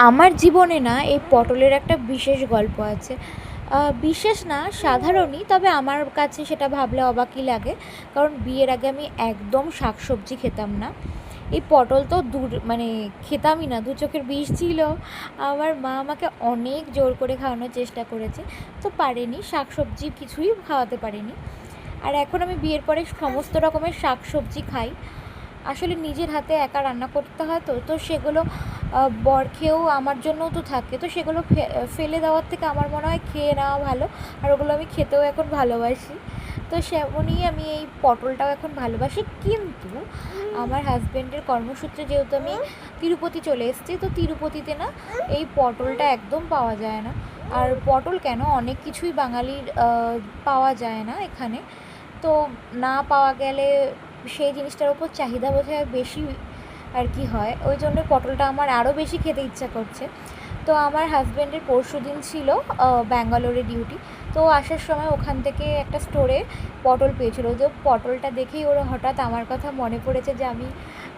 আমার জীবনে না এই পটলের একটা বিশেষ গল্প আছে। বিশেষ না, সাধারণই, তবে আমার কাছে সেটা ভাবলে অবাকই লাগে। কারণ বিয়ের আগে আমি একদম শাকসবজি খেতাম না। এই পটল তো দূর, মানে খেতামই না, দু চোখের বিষ ছিল। আমার মা আমাকে অনেক জোর করে খাওয়ানোর চেষ্টা করেছে, তো পারেনি, শাকসবজি কিছুই খাওয়াতে পারেনি। আর এখন আমি বিয়ের পরে সমস্ত রকমের শাকসবজি খাই। আসলে নিজের হাতে একা রান্না করতে হয়, তো তো সেগুলো বর খেয়েও আমার জন্যও তো থাকে, তো সেগুলো ফেলে দেওয়ার থেকে আমার মনে হয় খেয়ে নেওয়া ভালো। আর ওগুলো আমি খেতেও এখন ভালোবাসি। তো সেমনই আমি এই পটলটাও এখন ভালোবাসি, কিন্তু আমার হাজব্যান্ডের কর্মসূত্রে যেহেতু আমি তিরুপতি চলে এসেছি, তো তিরুপতিতে না এই পটলটা একদম পাওয়া যায় না। আর পটল কেন, অনেক কিছুই বাঙালির পাওয়া যায় না এখানে। তো না পাওয়া গেলে সেই জিনিসটার ওপর চাহিদা বোধহয় বেশি আর কি হয়, ওই জন্য পটলটা আমার আরও বেশি খেতে ইচ্ছা করছে। তো আমার হাজব্যান্ডের পরশুদিন ছিল ব্যাঙ্গালোরে ডিউটি। তো আসার সময় ওখান থেকে একটা স্টোরে পটল পেয়েছিল, তো পটলটা দেখেই ওর হঠাৎ আমার কথা মনে পড়েছে যে আমি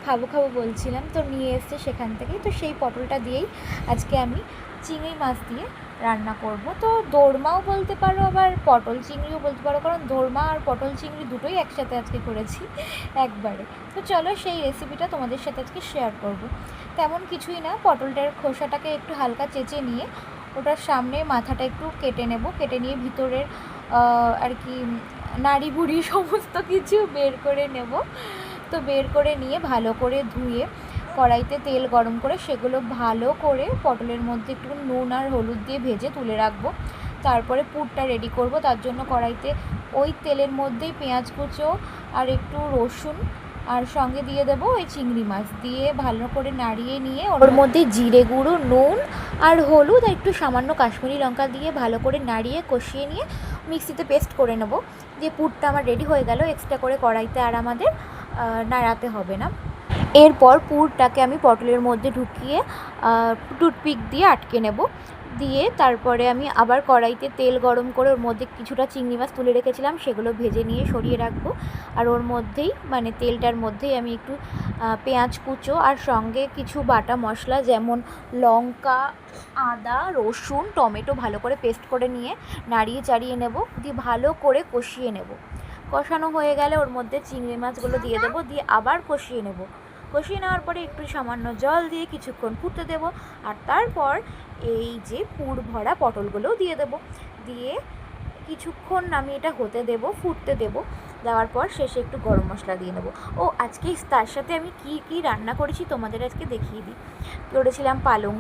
খাবো খাবো বলছিলাম, তো নিয়ে এসছে সেখান থেকেই। তো সেই পটলটা দিয়েই আজকে আমি চিংড়ি মাছ দিয়ে রান্না করব। তো দোরমাও বলতে পারো, আবার পটল চিংড়িও বলতে পারো, কারণ দোরমা আর পটল চিংড়ি দুটোই একসাথে আজকে করেছি একবারে। তো চলো সেই রেসিপিটা তোমাদের সাথে আজকে শেয়ার করব। তেমন কিছুই না, পটলটার খোসাটাকে একটু হালকা চেঁচে নিয়ে ওটার সামনে মাথাটা একটু কেটে নেব, কেটে নিয়ে ভিতরের আর কি নাড়ি ভুড়ি সমস্ত কিছু বের করে নেব। তো বের করে নিয়ে ভালো করে ধুয়ে কড়াইতে তেল গরম করে সেগুলো ভালো করে পটলের মধ্যে একটু নুন আর হলুদ দিয়ে ভেজে তুলে রাখবো। তারপরে পুরটা রেডি করব, তার জন্য কড়াইতে ওই তেলের মধ্যেই পেঁয়াজ কুচো আর একটু রসুন আর সঙ্গে দিয়ে দেবো ওই চিংড়ি মাছ দিয়ে ভালো করে নাড়িয়ে নিয়ে ওর মধ্যে জিরে গুঁড়ো, নুন আর হলুদ আর একটু সামান্য কাশ্মীরি লঙ্কা দিয়ে ভালো করে নাড়িয়ে কষিয়ে নিয়ে মিক্সিতে পেস্ট করে নেব। দিয়ে পুরটা আমার রেডি হয়ে গেল, এক্সট্রা করে কড়াইতে আর আমাদের নাড়াতে হবে না। এরপর পুরটাকে আমি পটলের মধ্যে ঢুকিয়ে টুথপিক দিয়ে আটকে নেব। দিয়ে তারপরে আমি আবার কড়াইতে তেল গরম করে ওর মধ্যে কিছুটা চিংড়ি মাছ তুলে রেখেছিলাম, সেগুলো ভেজে নিয়ে সরিয়ে রাখবো। আর ওর মধ্যেই, মানে তেলটার মধ্যেই আমি একটু পেঁয়াজ কুচো আর সঙ্গে কিছু বাটা মশলা যেমন লঙ্কা, আদা, রসুন, টমেটো ভালো করে পেস্ট করে নিয়ে নাড়িয়ে চাড়িয়ে নেব, দিয়ে ভালো করে কষিয়ে নেব। কষানো হয়ে গেলে ওর মধ্যে চিংড়ি মাছগুলো দিয়ে দেবো, দিয়ে আবার কষিয়ে নেব। কষিয়ে নেওয়ার পরে একটু সামান্য জল দিয়ে কিছুক্ষণ ফুটতে দেব। আর তারপর এই যে পুর ভরা পটলগুলোও দিয়ে দেব, দিয়ে কিছুক্ষণ আমি এটা হতে দেব, ফুটতে দেব। দেওয়ার পর শেষে একটু গরম মশলা দিয়ে নেব। ও আজকে তার সাথে আমি কি কি রান্না করেছি তোমাদের আজকে দেখিয়ে দিই। করেছিলাম পালং